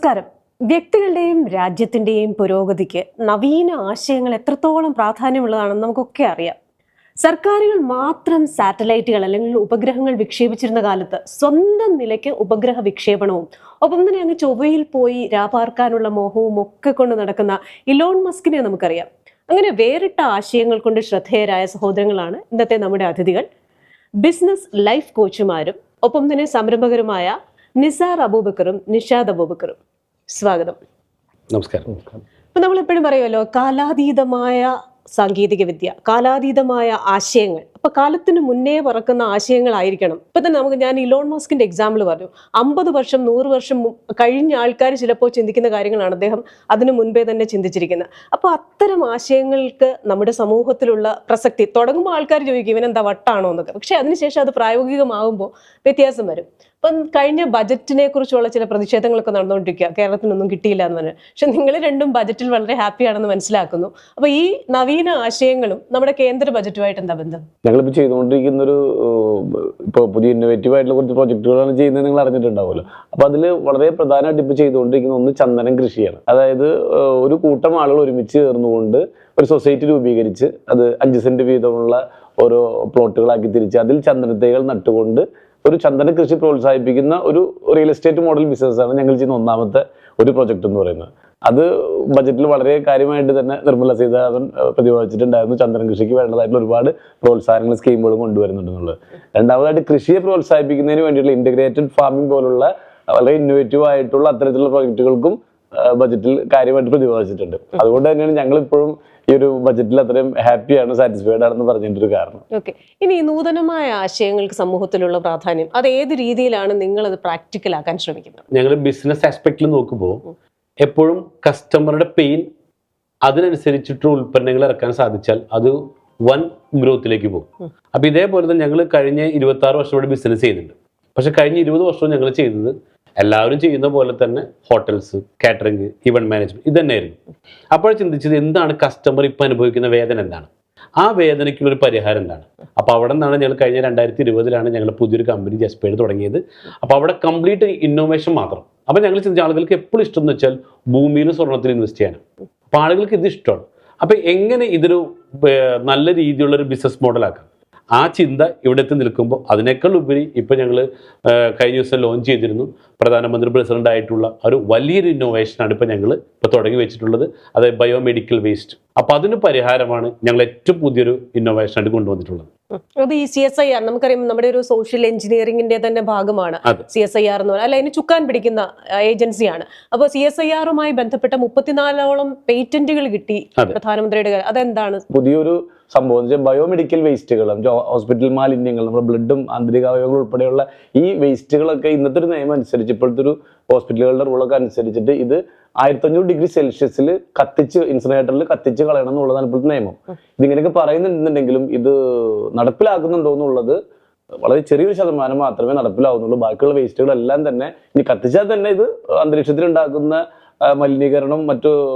നമസ്കാരം. വ്യക്തികളുടെയും രാജ്യത്തിന്റെയും പുരോഗതിക്ക് നവീന ആശയങ്ങൾ എത്രത്തോളം പ്രാധാന്യമുള്ളതാണെന്ന് നമുക്കൊക്കെ അറിയാം. സർക്കാരുകൾ മാത്രം സാറ്റലൈറ്റുകൾ അല്ലെങ്കിൽ ഉപഗ്രഹങ്ങൾ വിക്ഷേപിച്ചിരുന്ന കാലത്ത് സ്വന്തം നിലയ്ക്ക് ഉപഗ്രഹ വിക്ഷേപണവും ഒപ്പം തന്നെ അങ്ങ് ചൊവ്വയിൽ പോയി രാപാർക്കാനുള്ള മോഹവും ഒക്കെ കൊണ്ട് നടക്കുന്ന ഇലോൺ മസ്കിനെ നമുക്കറിയാം. അങ്ങനെ വേറിട്ട ആശയങ്ങൾ കൊണ്ട് ശ്രദ്ധേയരായ സഹോദരങ്ങളാണ് ഇന്നത്തെ നമ്മുടെ അതിഥികൾ. ബിസിനസ് ലൈഫ് കോച്ചുമാരും ഒപ്പം തന്നെ സംരംഭകരുമായ നിസാർ അബൂബക്കറും നിഷാദ് അബൂബക്കറും. സ്വാഗതം. നമസ്കാരം. ഇപ്പൊ നമ്മൾ എപ്പോഴും പറയുമല്ലോ, കാലാതീതമായ സാങ്കേതിക വിദ്യ, കാലാതീതമായ ആശയങ്ങൾ. അപ്പൊ കാലത്തിന് മുന്നേ പറക്കുന്ന ആശയങ്ങളായിരിക്കണം. ഇപ്പൊ തന്നെ ഞാൻ ഇലോൺ മസ്കിന്റെ എക്സാമ്പിൾ പറഞ്ഞു. 50 വർഷം 100 വർഷം കഴിഞ്ഞ ആൾക്കാർ ചിലപ്പോൾ ചിന്തിക്കുന്ന കാര്യങ്ങളാണ് അദ്ദേഹം അതിനു മുൻപേ തന്നെ ചിന്തിച്ചിരിക്കുന്നത്. അപ്പൊ അത്തരം ആശയങ്ങൾക്ക് നമ്മുടെ സമൂഹത്തിലുള്ള പ്രസക്തി തുടങ്ങുമ്പോൾ ആൾക്കാർ ചോദിക്കും ഇവനെന്താ വട്ടാണോ എന്നൊക്കെ. പക്ഷെ അതിനുശേഷം അത് പ്രായോഗികമാകുമ്പോൾ വ്യത്യാസം വരും. ഇപ്പം കഴിഞ്ഞ ബജറ്റിനെ കുറിച്ചുള്ള ചില പ്രതിഷേധങ്ങളൊക്കെ നടന്നുകൊണ്ടിരിക്കുക, കേരളത്തിനൊന്നും കിട്ടിയില്ല എന്ന് പറഞ്ഞു. പക്ഷെ നിങ്ങൾ രണ്ടും ബജറ്റിൽ വളരെ ഹാപ്പിയാണെന്ന് മനസ്സിലാക്കുന്നു. അപ്പൊ ഈ നവീന ആശയങ്ങളും നമ്മുടെ കേന്ദ്ര ബജറ്റുമായിട്ട് എന്താ ബന്ധം? ഞങ്ങളിപ്പോൾ ചെയ്തുകൊണ്ടിരിക്കുന്ന ഇപ്പോൾ പുതിയ ഇന്നോവേറ്റീവ് ആയിട്ടുള്ള കുറച്ച് പ്രൊജക്ടുകളാണ് ചെയ്യുന്നത്, നിങ്ങൾ അറിഞ്ഞിട്ടുണ്ടാവുമല്ലോ. അപ്പോൾ അതിൽ വളരെ പ്രധാനമായിട്ട് ഇപ്പോൾ ചെയ്തുകൊണ്ടിരിക്കുന്ന ഒന്ന് ചന്ദനം കൃഷിയാണ്. അതായത് ഒരു കൂട്ടം ആളുകൾ ഒരുമിച്ച് ചേർന്നുകൊണ്ട് ഒരു സൊസൈറ്റി രൂപീകരിച്ച് അത് 5 സെന്റ് വീതമുള്ള ഓരോ പ്ലോട്ടുകളാക്കി തിരിച്ച് അതിൽ ചന്ദനത്തൈകൾ നട്ടുകൊണ്ട് ഒരു ചന്ദന കൃഷി പ്രോത്സാഹിപ്പിക്കുന്ന ഒരു റിയൽ എസ്റ്റേറ്റ് മോഡൽ ബിസിനസ്സാണ് ഞങ്ങൾ ചെയ്യുന്ന ഒന്നാമത്തെ ഒരു പ്രൊജക്ട് എന്ന് പറയുന്നത്. അത് ബജറ്റിൽ വളരെ കാര്യമായിട്ട് തന്നെ നിർമ്മല സീതാരാമൻ പ്രതിപാദിച്ചിട്ടുണ്ടായിരുന്നു. ചന്ദന കൃഷിക്ക് വേണ്ടതായിട്ടുള്ള ഒരുപാട് പ്രോത്സാഹനങ്ങൾ സ്കീമുകളും കൊണ്ടുവരുന്നുണ്ടെന്നുള്ളത്. രണ്ടാമതായിട്ട് കൃഷിയെ പ്രോത്സാഹിപ്പിക്കുന്നതിന് വേണ്ടിയിട്ടുള്ള ഇന്റഗ്രേറ്റഡ് ഫാമിംഗ് പോലുള്ള വളരെ ഇന്നോവേറ്റീവ് ആയിട്ടുള്ള അത്തരത്തിലുള്ള പ്രൊജക്ടുകൾക്കും ബജറ്റിൽ കാര്യമായിട്ട് പ്രതിപാദിച്ചിട്ടുണ്ട്. അതുകൊണ്ട് തന്നെയാണ് ഞങ്ങൾ ഇപ്പോഴും ഈ ഒരു ബജറ്റിൽ അത്രയും ഹാപ്പിയാണ്, സാറ്റിസ്ഫൈഡ് ആണെന്ന് പറഞ്ഞതിന്റെ ഒരു കാരണം. ഓക്കെ, ഇനി നൂതനമായ ആശയങ്ങൾക്ക് സമൂഹത്തിലുള്ള പ്രാധാന്യം അത് ഏത് രീതിയിലാണ് നിങ്ങൾ അത് പ്രാക്ടിക്കൽ ആക്കാൻ ശ്രമിക്കുന്നത്? ഞങ്ങൾ ബിസിനസ് ആസ്പെക്റ്റിൽ നോക്കുമ്പോൾ എപ്പോഴും കസ്റ്റമറുടെ പെയിൻ അതിനനുസരിച്ചിട്ടുള്ള ഉൽപ്പന്നങ്ങൾ ഇറക്കാൻ സാധിച്ചാൽ അത് വൻ ഗ്രോത്തിലേക്ക് പോകും. അപ്പൊ ഇതേപോലെ തന്നെ ഞങ്ങൾ കഴിഞ്ഞ 26 വർഷം ഇവിടെ ബിസിനസ് ചെയ്യുന്നുണ്ട്. പക്ഷെ കഴിഞ്ഞ 20 വർഷവും ഞങ്ങൾ ചെയ്തത് എല്ലാവരും ചെയ്യുന്ന പോലെ തന്നെ ഹോട്ടൽസ്, കാറ്ററിംഗ്, ഇവന്റ് മാനേജ്മെന്റ് ഇത് തന്നെയായിരുന്നു. അപ്പോൾ ചിന്തിച്ചത് എന്താണ് കസ്റ്റമർ ഇപ്പം അനുഭവിക്കുന്ന വേദന, എന്താണ് ആ വേദനയ്ക്കുള്ളൊരു പരിഹാരം എന്താണ്. അപ്പോൾ അവിടെ നിന്നാണ് ഞങ്ങൾ കഴിഞ്ഞ 2020 ഞങ്ങൾ പുതിയൊരു കമ്പനി ജസ്പേഡ് തുടങ്ങിയത്. അപ്പോൾ അവിടെ കംപ്ലീറ്റ് ഇന്നോവേഷൻ മാത്രം. അപ്പോൾ ഞങ്ങൾ ചിന്തിച്ച ആളുകൾക്ക് എപ്പോഴും ഇഷ്ടം എന്ന് വെച്ചാൽ ഭൂമിയിലും സ്വർണ്ണത്തിൽ ഇൻവെസ്റ്റ് ചെയ്യാനും. അപ്പോൾ ആളുകൾക്ക് ഇത് ഇഷ്ടമാണ്. അപ്പോൾ എങ്ങനെ ഇതൊരു നല്ല രീതിയിലുള്ളൊരു ബിസിനസ് മോഡലാക്കാം, ആ ചിന്ത ഇവിടെ എത്തി നിൽക്കുമ്പോൾ അതിനേക്കാൾ ഉപരി ഇപ്പം ഞങ്ങൾ കഴിഞ്ഞ ദിവസം ലോഞ്ച് ചെയ്തിരുന്നു. പ്രധാനമന്ത്രി പ്രസിഡന്റ് ആയിട്ടുള്ള ഒരു വലിയൊരു ഇന്നോവേഷനാണ് ഇപ്പം ഞങ്ങൾ തുടങ്ങി വെച്ചിട്ടുള്ളത്. അത് ബയോമെഡിക്കൽ വേസ്റ്റ്. അപ്പം അതിന് പരിഹാരമാണ് ഞങ്ങൾ ഏറ്റവും പുതിയൊരു ഇന്നോവേഷനായിട്ട് കൊണ്ടുവന്നിട്ടുള്ളത്. അത് ഈ CSIR നമുക്കറിയാം, നമ്മുടെ ഒരു സോഷ്യൽ എഞ്ചിനീയറിംഗിന്റെ തന്നെ ഭാഗമാണ് CSIR എന്ന് പറഞ്ഞാൽ. അല്ല, അതിന് ചുക്കാൻ പിടിക്കുന്ന ഏജൻസിയാണ്. അപ്പോൾ CSIR-ുമായി ബന്ധപ്പെട്ട 34ഓളം പേറ്റന്റുകൾ കിട്ടി പ്രധാനമന്ത്രിയുടെ. അതെന്താണ് പുതിയൊരു സംഭവം? ബയോമെഡിക്കൽ വേസ്റ്റുകൾ, ഹോസ്പിറ്റൽ മാലിന്യങ്ങൾ, നമ്മുടെ ബ്ലഡും ആന്തരികാവയവങ്ങളും ഉൾപ്പെടെയുള്ള ഈ വേസ്റ്റുകളൊക്കെ ഇന്നത്തെ ഒരു നിയമം അനുസരിച്ച്, ഇപ്പോഴത്തെ ഒരു ഹോസ്പിറ്റലുകളുടെ റൂളൊക്കെ അനുസരിച്ചിട്ട് ഇത് 1500 ഡിഗ്രി സെൽഷ്യസിൽ കത്തിച്ച് ഇൻസിനറേറ്ററിൽ കത്തിച്ച് കളയണം എന്നുള്ളതാണ് ഇപ്പോഴത്തെ നിയമം. ഇതിങ്ങനെയൊക്കെ പറയുന്നുണ്ടെങ്കിലും ഇത് നടപ്പിലാക്കുന്നുണ്ടോ എന്നുള്ളത് വളരെ ചെറിയൊരു ശതമാനം മാത്രമേ നടപ്പിലാവുന്നുള്ളൂ. ബാക്കിയുള്ള വേസ്റ്റുകളെല്ലാം തന്നെ ഇനി കത്തിച്ചാൽ തന്നെ ഇത് അന്തരീക്ഷത്തിൽ ഉണ്ടാക്കുന്ന മലിനീകരണം, മറ്റു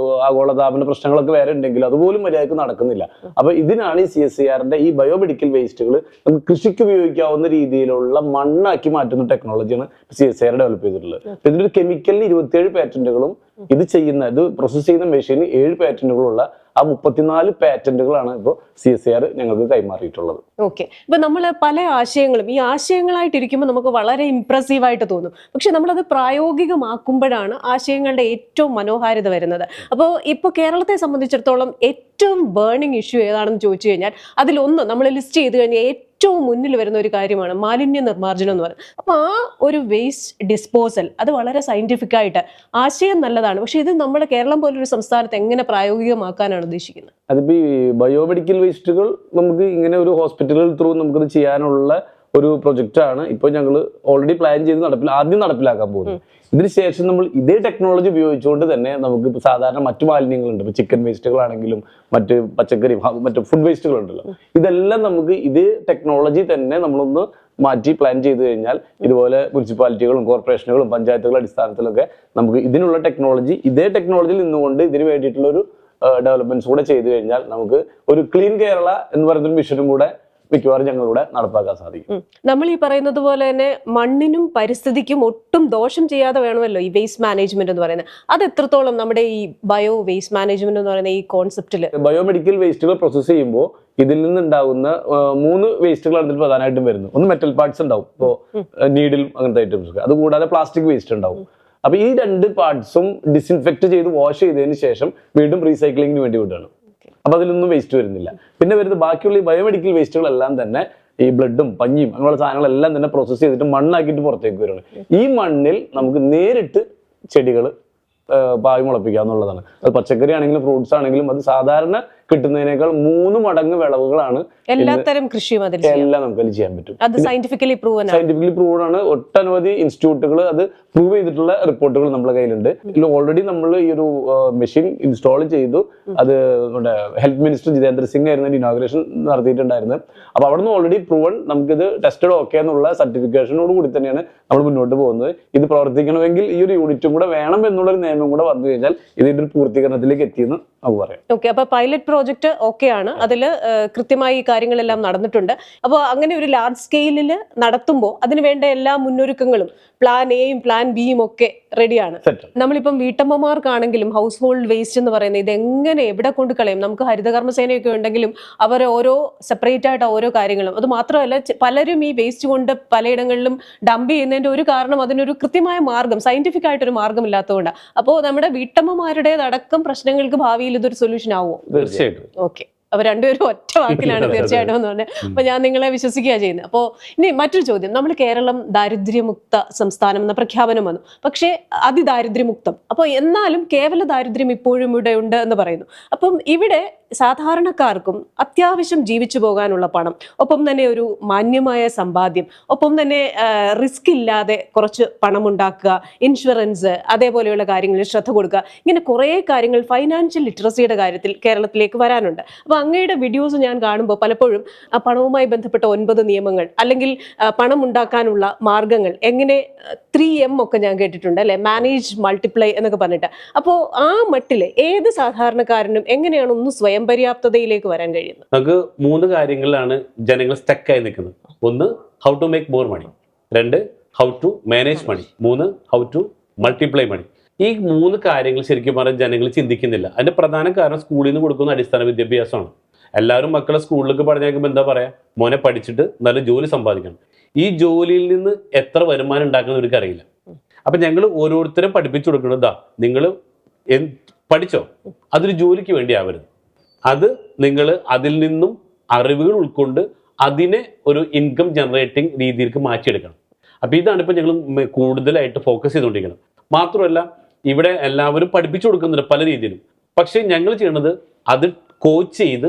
ആഗോളതാപന പ്രശ്നങ്ങളൊക്കെ വേറെ ഉണ്ടെങ്കിലും അതുപോലും മര്യാദക്ക് നടക്കുന്നില്ല. അപ്പൊ ഇതിനാണ് ഈ CSIR-ന്റെ ഈ ബയോമെഡിക്കൽ വേസ്റ്റുകൾ നമുക്ക് കൃഷിക്ക് ഉപയോഗിക്കാവുന്ന രീതിയിലുള്ള മണ്ണാക്കി മാറ്റുന്ന ടെക്നോളജിയാണ് CSIR ഡെവലപ്പ് ചെയ്തിട്ടുള്ളത്. ഇതിനൊരു കെമിക്കലിന് 27 പാറ്റന്റുകളും ഇത് പ്രോസസ് ചെയ്യുന്ന മെഷീന് 7 പാറ്റന്റുകളുള്ള ആ 34 പാറ്റന്റുകളാണ് ഇപ്പോൾ CSIR ഞങ്ങൾക്ക് കൈമാറിയിട്ടുള്ളത്. ഓക്കെ, ഇപ്പൊ നമ്മൾ പല ആശയങ്ങളും ഈ ആശയങ്ങളായിട്ടിരിക്കുമ്പോൾ നമുക്ക് വളരെ ഇംപ്രസീവ് ആയിട്ട് തോന്നും. പക്ഷെ നമ്മളത് പ്രായോഗികമാക്കുമ്പോഴാണ് ആശയങ്ങളുടെ ഏറ്റവും മനോഹാരിത വരുന്നത്. അപ്പോൾ ഇപ്പോൾ കേരളത്തെ സംബന്ധിച്ചിടത്തോളം ഏറ്റവും ബേണിംഗ് ഇഷ്യൂ ഏതാണെന്ന് ചോദിച്ചു കഴിഞ്ഞാൽ അതിലൊന്ന് നമ്മൾ ലിസ്റ്റ് ചെയ്ത് കഴിഞ്ഞാൽ ഏറ്റവും മുന്നിൽ വരുന്ന ഒരു കാര്യമാണ് മാലിന്യ നിർമ്മാർജ്ജനം എന്ന് പറയുന്നത്. അപ്പോൾ ആ ഒരു വേസ്റ്റ് ഡിസ്പോസൽ അത് വളരെ സയന്റിഫിക് ആയിട്ട് ആശയം നല്ലതാണ്. പക്ഷെ ഇത് നമ്മുടെ കേരളം പോലൊരു സംസ്ഥാനത്ത് എങ്ങനെ പ്രായോഗികമാക്കാനാണ് ഉദ്ദേശിക്കുന്നത്? അതിപ്പോ ഈ ബയോമെഡിക്കൽ വേസ്റ്റുകൾ നമുക്ക് ഇങ്ങനെ ഒരു ഹോസ്പിറ്റലുകൾ ത്രൂ നമുക്കത് ചെയ്യാനുള്ള ഒരു പ്രൊജക്റ്റാണ് ഇപ്പോൾ ഞങ്ങൾ ഓൾറെഡി പ്ലാൻ ചെയ്ത് ആദ്യം നടപ്പിലാക്കാൻ പോകുന്നത്. ഇതിനുശേഷം നമ്മൾ ഇതേ ടെക്നോളജി ഉപയോഗിച്ചുകൊണ്ട് തന്നെ നമുക്ക് ഇപ്പോൾ സാധാരണ മറ്റു മാലിന്യങ്ങളുണ്ട്, ഇപ്പോൾ ചിക്കൻ വേസ്റ്റുകളാണെങ്കിലും മറ്റ് പച്ചക്കറി, മറ്റു ഫുഡ് വേസ്റ്റുകളുണ്ടല്ലോ, ഇതെല്ലാം നമുക്ക് ഇതേ ടെക്നോളജി തന്നെ നമ്മളൊന്ന് മാറ്റി പ്ലാൻ ചെയ്ത് കഴിഞ്ഞാൽ ഇതുപോലെ മുനിസിപ്പാലിറ്റികളും കോർപ്പറേഷനുകളും പഞ്ചായത്തുകളുടെ അടിസ്ഥാനത്തിലൊക്കെ നമുക്ക് ഇതിനുള്ള ടെക്നോളജി, ഇതേ ടെക്നോളജിയിൽ നിന്നുകൊണ്ട് ഇതിന് വേണ്ടിയിട്ടുള്ള ഒരു ഡെവലപ്മെന്റ്സ് കൂടെ ചെയ്തു കഴിഞ്ഞാൽ നമുക്ക് ഒരു ക്ലീൻ കേരള എന്ന് പറയുന്നൊരു മിഷനും കൂടെ മിക്കവാറും ഞങ്ങളിവിടെ നടപ്പാക്കാൻ സാധിക്കും. നമ്മൾ ഈ പറയുന്നത് പോലെ തന്നെ മണ്ണിനും പരിസ്ഥിതിക്കും ഒട്ടും ദോഷം ചെയ്യാതെ വേണമല്ലോ ഈ വേസ്റ്റ് മാനേജ്മെന്റ് എന്ന് പറയുന്നത്. അത് എത്രത്തോളം നമ്മുടെ ഈ ബയോ വേസ്റ്റ് മാനേജ്മെന്റ് എന്ന് പറയുന്ന ഈ കോൺസെപ്റ്റില് ബയോമെഡിക്കൽ വേസ്റ്റുകൾ പ്രോസസ് ചെയ്യുമ്പോൾ ഇതിൽ നിന്നുണ്ടാകുന്ന 3 വേസ്റ്റുകളാണ് ഇതിൽ പ്രധാനമായിട്ടും വരുന്നത്. ഒന്ന് മെറ്റൽ പാർട്സ് ഉണ്ടാവും, ഇപ്പോൾ നീഡിൽ അങ്ങനത്തെ ഐറ്റംസ്. അതുകൂടാതെ പ്ലാസ്റ്റിക് വേസ്റ്റ് ഉണ്ടാവും. അപ്പൊ ഈ 2 പാർട്സും ഡിസിൻഫെക്ട് ചെയ്ത് വാഷ് ചെയ്തതിന് ശേഷം വീണ്ടും റീസൈക്ലിങ്ങിന് വേണ്ടി വിടുകയാണ്. അപ്പൊ അതിലൊന്നും വേസ്റ്റ് വരുന്നില്ല. പിന്നെ വരുന്നത് ബാക്കിയുള്ള ഈ ബയോമെഡിക്കൽ വേസ്റ്റുകളെല്ലാം തന്നെ ഈ ബ്ലഡും പഞ്ഞിയും അങ്ങനെയുള്ള സാധനങ്ങളെല്ലാം തന്നെ പ്രോസസ് ചെയ്തിട്ട് മണ്ണാക്കിയിട്ട് പുറത്തേക്ക് വരുകയാണ്. ഈ മണ്ണിൽ നമുക്ക് നേരിട്ട് ചെടികൾ പാവി മുളപ്പിക്കാന്നുള്ളതാണ്. അത് പച്ചക്കറി ആണെങ്കിലും ഫ്രൂട്ട്സ് ആണെങ്കിലും അത് സാധാരണ കിട്ടുന്നതിനേക്കാൾ 3 മടങ്ങ് വിളവുകളാണ് എല്ലാത്തരം കൃഷിയും എല്ലാം നമുക്ക് അതിൽ ചെയ്യാൻ പറ്റും. അത് സയന്റിഫിക്കലി പ്രൂവൻ ആണ്. ഒട്ടനവധി ഇൻസ്റ്റിറ്റ്യൂട്ടുകൾ അത് പ്രൂവ് ചെയ്തിട്ടുള്ള റിപ്പോർട്ടുകൾ നമ്മുടെ കയ്യിലുണ്ട്. ഓൾറെഡി നമ്മൾ ഈ ഒരു മെഷീൻ ഇൻസ്റ്റാൾ ചെയ്തു. അത് നമ്മുടെ ഹെൽത്ത് മിനിസ്റ്റർ ജിതേന്ദ്ര സിംഗ് ആയിരുന്നു ഇനോഗ്രേഷൻ നടത്തിയിട്ടുണ്ടായിരുന്നത്. അപ്പൊ അവിടെ നിന്ന് ഓൾറെഡി പ്രൂവൺ, നമുക്കിത് ടെസ്റ്റഡ് ഓക്കെ എന്നുള്ള സർട്ടിഫിക്കേഷനോട് കൂടി തന്നെയാണ് നമ്മൾ മുന്നോട്ട് പോകുന്നത്. ഇത് പ്രവർത്തിക്കണമെങ്കിൽ ഈ ഒരു യൂണിറ്റും കൂടെ വേണം എന്നുള്ളൊരു നിയമം കൂടെ വന്നു കഴിഞ്ഞാൽ ഇതിന്റെ ഒരു പൂർത്തീകരണത്തിലേക്ക് എത്തിയെന്ന് നമുക്ക് പറയാം. ഓക്കെ, അപ്പൊ പൈലറ്റ് പ്രോജക്റ്റ് ഓക്കെ ആണ്, അതിൽ കൃത്യമായി ഈ കാര്യങ്ങളെല്ലാം നടന്നിട്ടുണ്ട്. അപ്പോൾ അങ്ങനെ ഒരു ലാർജ് സ്കെയിലിൽ നടത്തുമ്പോൾ അതിന് വേണ്ട എല്ലാ മുന്നൊരുക്കങ്ങളും പ്ലാൻ എയും പ്ലാൻ ബിയും ഒക്കെ റെഡിയാണ്. നമ്മളിപ്പം വീട്ടമ്മമാർക്കാണെങ്കിലും ഹൗസ് ഹോൾഡ് വേസ്റ്റ് എന്ന് പറയുന്നത് ഇത് എങ്ങനെ എവിടെ കൊണ്ട് കളയും? നമുക്ക് ഹരിതകർമ്മസേനയൊക്കെ ഉണ്ടെങ്കിലും അവർ ഓരോ സെപ്പറേറ്റ് ആയിട്ട് ഓരോ കാര്യങ്ങളും, അത് മാത്രമല്ല പലരും ഈ വേസ്റ്റ് കൊണ്ട് പലയിടങ്ങളിലും ഡംപ് ചെയ്യുന്നതിന്റെ ഒരു കാരണം അതിനൊരു കൃത്യമായ മാർഗം, സയന്റിഫിക് ആയിട്ടൊരു മാർഗം ഇല്ലാത്തതുകൊണ്ടാണ്. അപ്പോൾ നമ്മുടെ വീട്ടമ്മമാരുടേതടക്കം പ്രശ്നങ്ങൾക്ക് ഭാവിയിൽ ഇതൊരു സൊല്യൂഷൻ ആവുമോ? തീർച്ചയായിട്ടും. ഓക്കെ, അപ്പൊ രണ്ടുപേരും ഒറ്റ വാക്കിലാണ് തീർച്ചയായിട്ടും എന്ന് പറഞ്ഞത്. അപ്പൊ ഞാൻ നിങ്ങളെ വിശ്വസിക്കുക ചെയ്യുന്നത്. അപ്പോൾ ഇനി മറ്റൊരു ചോദ്യം, നമ്മൾ കേരളം ദാരിദ്ര്യമുക്ത സംസ്ഥാനം എന്ന പ്രഖ്യാപനം വന്നു, പക്ഷേ അതിദാരിദ്ര്യമുക്തം. അപ്പോൾ എന്നാലും കേവല ദാരിദ്ര്യം ഇപ്പോഴും ഇവിടെ ഉണ്ട് എന്ന് പറയുന്നു. അപ്പം ഇവിടെ സാധാരണക്കാർക്കും അത്യാവശ്യം ജീവിച്ചു പോകാനുള്ള പണം, ഒപ്പം തന്നെ ഒരു മാന്യമായ സമ്പാദ്യം, ഒപ്പം തന്നെ റിസ്ക് ഇല്ലാതെ കുറച്ച് പണം ഉണ്ടാക്കുക, ഇൻഷുറൻസ്, അതേപോലെയുള്ള കാര്യങ്ങളിൽ ശ്രദ്ധ കൊടുക്കുക, ഇങ്ങനെ കുറേ കാര്യങ്ങൾ ഫൈനാൻഷ്യൽ ലിറ്ററസിയുടെ കാര്യത്തിൽ കേരളത്തിലേക്ക് വരാനുണ്ട്. അപ്പൊ അങ്ങയുടെ വീഡിയോസ് ഞാൻ കാണുമ്പോൾ പലപ്പോഴും പണവുമായി ബന്ധപ്പെട്ട 9 നിയമങ്ങൾ, അല്ലെങ്കിൽ പണം ഉണ്ടാക്കാനുള്ള മാർഗങ്ങൾ, എങ്ങനെ 3M ഒക്കെ ഞാൻ കേട്ടിട്ടുണ്ട് അല്ലെ, മാനേജ് മൾട്ടിപ്ലൈ എന്നൊക്കെ പറഞ്ഞിട്ട്. അപ്പോൾ ആ മട്ടില് ഏത് സാധാരണക്കാരനും എങ്ങനെയാണ് ഒന്ന് സ്വയം പര്യാപ്തതയിലേക്ക് വരാൻ കഴിയുന്നത്? നമുക്ക് 3 കാര്യങ്ങളിലാണ് ജനങ്ങൾ സ്റ്റക്കായി നിൽക്കുന്നത്. ഒന്ന്, how to make more money. 2, how to manage money. 3, how to multiply money. ഈ 3 കാര്യങ്ങൾ ശരിക്കും പറഞ്ഞാൽ ജനങ്ങൾ ചിന്തിക്കുന്നില്ല. അതിന്റെ പ്രധാന കാരണം സ്കൂളിൽ നിന്ന് കൊടുക്കുന്ന അടിസ്ഥാന വിദ്യാഭ്യാസമാണ്. എല്ലാവരും മക്കളെ സ്കൂളിലേക്ക് പറഞ്ഞേക്കുമ്പോൾ എന്താ പറയാ, മോനെ പഠിച്ചിട്ട് നല്ല ജോലി സമ്പാദിക്കണം. ഈ ജോലിയിൽ നിന്ന് എത്ര വരുമാനം ഉണ്ടാക്കുന്ന അവർക്ക് അറിയില്ല. അപ്പൊ ഞങ്ങൾ ഓരോരുത്തരും പഠിപ്പിച്ചു കൊടുക്കുന്നതാ, നിങ്ങൾ പഠിച്ചോ, അതൊരു ജോലിക്ക് വേണ്ടി ആവരുത്. അത് നിങ്ങൾ അതിൽ നിന്നും അറിവുകൾ ഉൾക്കൊണ്ട് അതിനെ ഒരു ഇൻകം ജനറേറ്റിംഗ് രീതിയിലേക്ക് മാറ്റിയെടുക്കണം. അപ്പൊ ഇതാണ് ഇപ്പൊ ഞങ്ങൾ കൂടുതലായിട്ട് ഫോക്കസ് ചെയ്തുകൊണ്ടിരിക്കുന്നത്. മാത്രമല്ല ഇവിടെ എല്ലാവരും പഠിപ്പിച്ചു കൊടുക്കുന്നുണ്ട് പല രീതിയിലും. പക്ഷെ ഞങ്ങൾ ചെയ്യുന്നത് അത് കോച്ച് ചെയ്ത്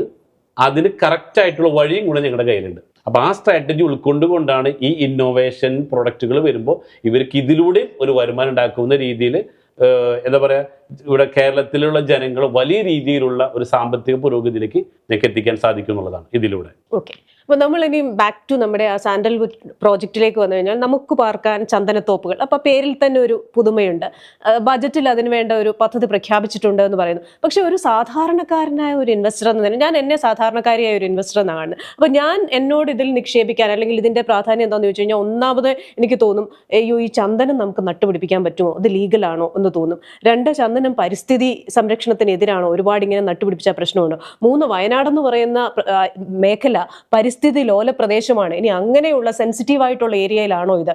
അതിന് കറക്റ്റ് ആയിട്ടുള്ള വഴിയും കൂടെ ഞങ്ങളുടെ കയ്യിലുണ്ട്. അപ്പൊ ആ സ്ട്രാറ്റജി ഉൾക്കൊണ്ടുകൊണ്ടാണ് ഈ ഇന്നോവേഷൻ പ്രൊഡക്റ്റുകൾ വരുമ്പോൾ ഇവർക്ക് ഇതിലൂടെ ഒരു വരുമാനം ഉണ്ടാക്കുന്ന രീതിയിൽ എന്താ പറയാ, ഇവിടെ കേരളത്തിലുള്ള ജനങ്ങൾ വലിയ രീതിയിലുള്ള ഒരു സാമ്പത്തിക പുരോഗതിയിലേക്ക് ഞങ്ങൾക്ക് എത്തിക്കാൻ സാധിക്കും എന്നുള്ളതാണ് ഇതിലൂടെ. ഓക്കെ, അപ്പോൾ നമ്മൾ ഇനി ബാക്ക് ടു നമ്മുടെ ആ സാൻഡൽവുഡ് പ്രോജക്റ്റിലേക്ക് വന്നു കഴിഞ്ഞാൽ നമുക്ക് പാർക്കാൻ ചന്ദനത്തോപ്പുകൾ. അപ്പോൾ പേരിൽ തന്നെ ഒരു പുതുമയുണ്ട്, ബജറ്റിൽ അതിന് വേണ്ട ഒരു പദ്ധതി പ്രഖ്യാപിച്ചിട്ടുണ്ട് എന്ന് പറയുന്നു. പക്ഷെ ഒരു സാധാരണക്കാരനായ ഒരു ഇൻവെസ്റ്റർ എന്ന് തന്നെ, ഞാൻ എന്നെ സാധാരണക്കാരിയായ ഒരു ഇൻവെസ്റ്റർ എന്നാണ്. അപ്പോൾ ഞാൻ എന്നോട് ഇതിൽ നിക്ഷേപിക്കാൻ അല്ലെങ്കിൽ ഇതിന്റെ പ്രാധാന്യം എന്താണെന്ന് ചോദിച്ചു കഴിഞ്ഞാൽ, ഒന്നാമത് എനിക്ക് തോന്നും, അയ്യോ ഈ ചന്ദനം നമുക്ക് നട്ടുപിടിപ്പിക്കാൻ പറ്റുമോ, അത് ലീഗലാണോ എന്ന് തോന്നും. 2, ചന്ദനം പരിസ്ഥിതി സംരക്ഷണത്തിനെതിരാണോ, ഒരുപാട് ഇങ്ങനെ നട്ടുപിടിപ്പിച്ച പ്രശ്നമുണ്ടോ. 3, വയനാടെന്ന് പറയുന്ന മേഖല പരിസ്ഥിതി ലോല പ്രദേശമാണ്. ഇനി അങ്ങനെയുള്ള സെൻസിറ്റീവ് ആയിട്ടുള്ള ഏരിയയിലാണോ ഇത്,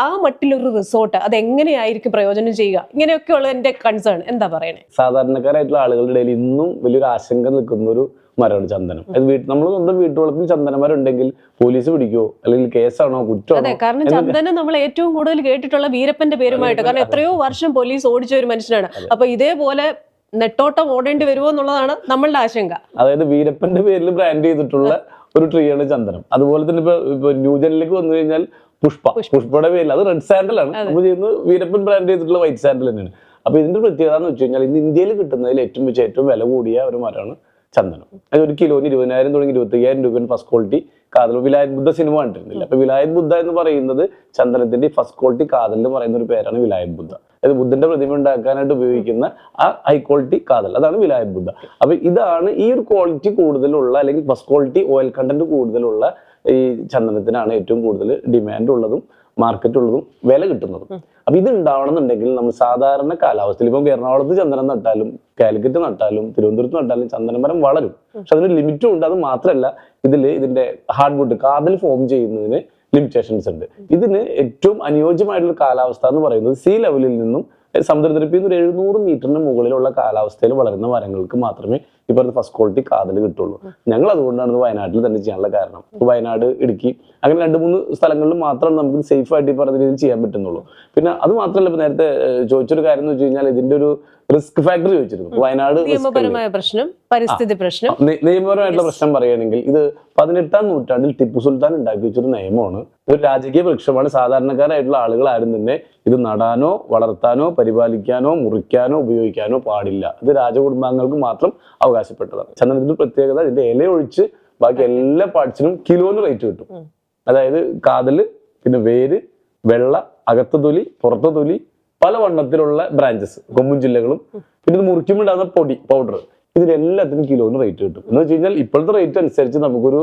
ആ മട്ടിലൊരു റിസോർട്ട് അത് എങ്ങനെയായിരിക്കും പ്രയോജനം ചെയ്യുക, ഇങ്ങനെയൊക്കെയുള്ള എന്റെ കൺസേൺ. എന്താ പറയണേ? സാധാരണക്കാരായിട്ടുള്ള ആളുകളുടെ ഇടയിൽ ഇന്നും വലിയൊരു ആശങ്ക നിൽക്കുന്ന ഒരു മരമാണ് ചന്ദനം. അത് നമ്മൾ സ്വന്തം വീട്ടുവളപ്പിൽ ചന്ദനമരമുണ്ടെങ്കിൽ പോലീസ് പിടിക്കുമോ, അല്ലെങ്കിൽ കേസാണോ, കുറ്റമാണോ? അതെ, കാരണം ചന്ദനം നമ്മൾ ഏറ്റവും കൂടുതൽ കേട്ടിട്ടുള്ള വീരപ്പന്റെ പേരുമായിട്ട്, കാരണം എത്രയോ വർഷം പോലീസ് ഓടിച്ച ഒരു മനുഷ്യനാണ്. അപ്പൊ ഇതേപോലെ നെട്ടോട്ടം ഓടേണ്ടി വരുമോ എന്നുള്ളതാണ് നമ്മളുടെ ആശങ്ക. അതായത് വീരപ്പന്റെ പേരിൽ ബ്രാൻഡ് ചെയ്തിട്ടുള്ള ഒരു ട്രീയാണ് ചന്ദനം. അതുപോലെ തന്നെ ഇപ്പൊ ന്യൂജനിലേക്ക് വന്നു കഴിഞ്ഞാൽ പുഷ്പയുടെ പേരിൽ, അത് റെഡ് സാൻഡൽ ആണ്. നമ്മൾ ചെയ്യുന്നത് വീരപ്പൻ ബ്രാൻഡ് ചെയ്തിട്ടുള്ള വൈറ്റ് സാൻഡൽ തന്നെയാണ്. അപ്പൊ ഇതിന്റെ പ്രത്യേകത എന്ന് വെച്ച് കഴിഞ്ഞാൽ ഇന്ന് ഇന്ത്യയിൽ കിട്ടുന്നതിൽ ഏറ്റവും വില കൂടിയ ഒരു മരമാണ് ചന്ദനം. അത് ഒരു കിലോന് 20,000 തുടങ്ങി 25,000 രൂപ ഫസ്റ്റ് ക്വാളിറ്റി കാതൽ. വിലായത് ബുദ്ധ സിനിമ കണ്ടിരുന്നില്ല. അപ്പൊ വിലായത് ബുദ്ധ എന്ന് പറയുന്നത് ചന്ദനത്തിന്റെ ഫസ്റ്റ് ക്വാളിറ്റി കാതൽ എന്ന് പറയുന്ന ഒരു പേരാണ് വിലായത് ബുദ്ധ. അതായത് ബുദ്ധന്റെ പ്രതിമ ഉണ്ടാക്കാനായിട്ട് ഉപയോഗിക്കുന്ന ആ ഹൈ ക്വാളിറ്റി കാതൽ, അതാണ് വിലായത് ബുദ്ധ. അപ്പൊ ഇതാണ് ഈ ഒരു ക്വാളിറ്റി കൂടുതലുള്ള, അല്ലെങ്കിൽ ഫസ്റ്റ് ക്വാളിറ്റി ഓയിൽ കണ്ടന്റ് കൂടുതലുള്ള ഈ ചന്ദനത്തിനാണ് ഏറ്റവും കൂടുതൽ ഡിമാൻഡ് ഉള്ളതും മാർക്കറ്റ് ഉള്ളതും വില കിട്ടുന്നതും. അപ്പൊ ഇത് ഉണ്ടാവണമെന്നുണ്ടെങ്കിൽ നമ്മൾ സാധാരണ കാലാവസ്ഥയിൽ ഇപ്പം എറണാകുളത്ത് ചന്ദനം നട്ടാലും കാലിക്കറ്റ് നട്ടാലും തിരുവനന്തപുരത്ത് നട്ടാലും ചന്ദനമരം വളരും. പക്ഷെ അതിന് ലിമിറ്റും ഉണ്ട്. അത് മാത്രമല്ല ഇതിന്റെ ഹാർഡ് വുഡ് കാതിൽ ഫോം ചെയ്യുന്നതിന് ലിമിറ്റേഷൻസ് ഉണ്ട്. ഇതിന് ഏറ്റവും അനുയോജ്യമായിട്ടുള്ള കാലാവസ്ഥ എന്ന് പറയുന്നത് സീ ലെവലിൽ നിന്നും സമുദ്രനിരപ്പിൽ നിന്ന് 700 മീറ്ററിന് മുകളിലുള്ള കാലാവസ്ഥയിൽ വളരുന്ന മരങ്ങൾക്ക് മാത്രമേ ഈ പറഞ്ഞ ഫസ്റ്റ് ക്വാളിറ്റി കാതൽ കിട്ടുള്ളൂ. ഞങ്ങൾ അതുകൊണ്ടാണ് ഇത് വയനാട്ടിൽ തന്നെ ചെയ്യാനുള്ള കാരണം. വയനാട്, ഇടുക്കി അങ്ങനെ 2-3 സ്ഥലങ്ങളിൽ മാത്രം നമുക്ക് സേഫ് ആയിട്ട് ഈ പറഞ്ഞ രീതിയിൽ ചെയ്യാൻ പറ്റുന്നുള്ളൂ. പിന്നെ അത് മാത്രമല്ല, ഇപ്പൊ നേരത്തെ ചോദിച്ചൊരു കാര്യം എന്ന് വെച്ച് കഴിഞ്ഞാൽ ഇതിന്റെ ഒരു റിസ്ക് ഫാക്ടർ ചോദിച്ചിരുന്നു. വയനാട് നിയമപരമായ പ്രശ്നം, പരിസ്ഥിതി പ്രശ്നം. നിയമപരമായിട്ടുള്ള പ്രശ്നം പറയുകയാണെങ്കിൽ ഇത് 18ാം നൂറ്റാണ്ടിൽ ടിപ്പു സുൽത്താൻ ഉണ്ടാക്കി വെച്ചൊരു നിയമമാണ്. ഒരു രാജകീയ വൃക്ഷമാണ്. സാധാരണക്കാരായിട്ടുള്ള ആളുകൾ ആരും തന്നെ ഇത് നടാനോ വളർത്താനോ പരിപാലിക്കാനോ മുറിക്കാനോ ഉപയോഗിക്കാനോ പാടില്ല. ഇത് രാജകുടുംബാംഗങ്ങൾക്ക് മാത്രം അവകാശപ്പെട്ടതാണ്. ചന്ദനത്തിന്റെ പ്രത്യേകത ഇതിന്റെ ഇല ഒഴിച്ച് ബാക്കി എല്ലാ പാർട്സിനും കിലോന് റേറ്റ് കിട്ടും. അതായത് കാതല്, പിന്നെ വേര്, വെള്ള, അകത്ത തൊലി, പുറത്ത തൊലി, പല വണ്ണത്തിലുള്ള ബ്രാഞ്ചസ്, കൊമ്പും ജില്ലകളും, പിന്നെ ഇത് മുറിക്കുമ്പോണ്ടാകുന്ന പൊടി പൗഡർ, ഇതിനെല്ലാത്തിനും കിലോന് റേറ്റ് കിട്ടും. എന്ന് വെച്ച് കഴിഞ്ഞാൽ ഇപ്പോഴത്തെ റേറ്റ് അനുസരിച്ച് നമുക്കൊരു